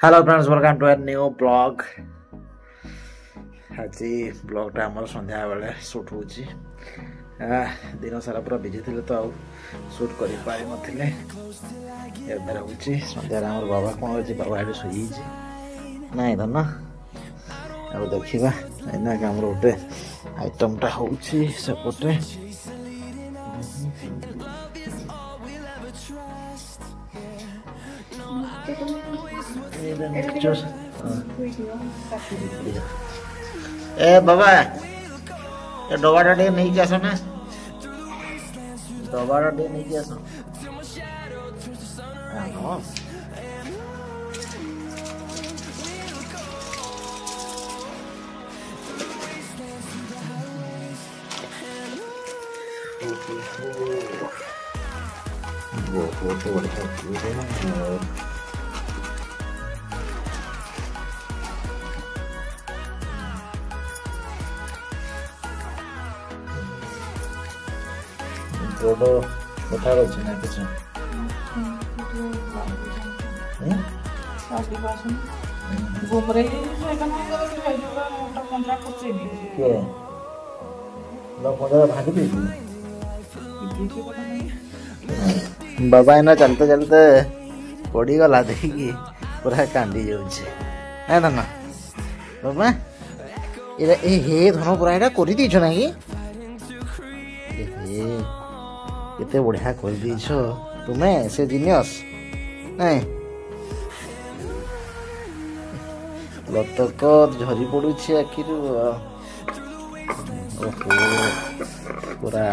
Hello friends welcome to a new blog. आज ब्लॉगटा आम संध्या बेले सुट हो दिन सारा पूरा बिजी थे तो सुट कर पारि नथिले। एबे होची संध्या आम बाबा कौन होची बाबा एडे सोई नाई धन अब देखिबा एना के हमर ओटे आइटमटा होची सेपटे ए बाबा ए डबाटा टे नहीं के आसो ना डबाटा टे नहीं के आसो हां वो तो बढ़िया फोटो उठा रही ना किसी घूम रही बाबा एना चलते चलते पड़ी गला देखिकी पूरा कांदी जाऊे ना बाबा हे धन पूरा यहाँ कर ना कि केते बढ़िया कर दीछ तुम्हें से जीनियस नहीं लतक झरी पड़ुछि आखिर पूरा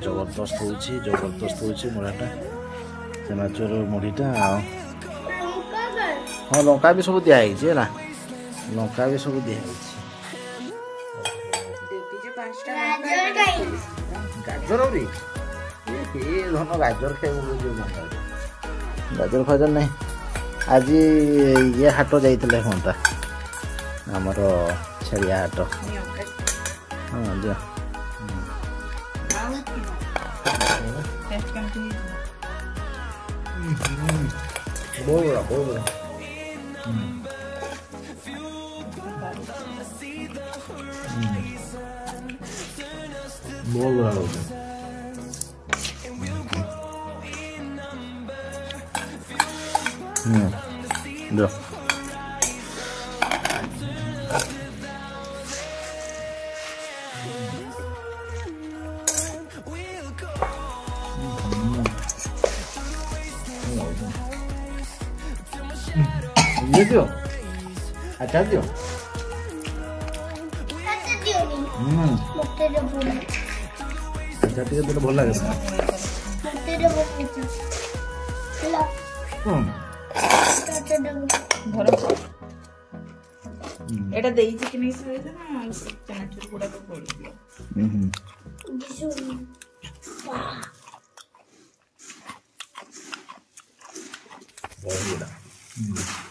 जबरदस्त होछि मुड़ाटा चनाचोर मुड़ीटा हाँ लंका भी सब दिया है लंका भी सब दिया गाजर भी धन गाजर खाइब गाजर फाजर नहीं आज ये हाट जाइए हाँ आमर छेड़िया हाट हाँ दिया बहुत बड़ा दो ये दियो अच्छा दियो अच्छा ठीक है भल लगे एटा देई कि नहीं से ना चनाचुर गुडा तो पड़ी बहुत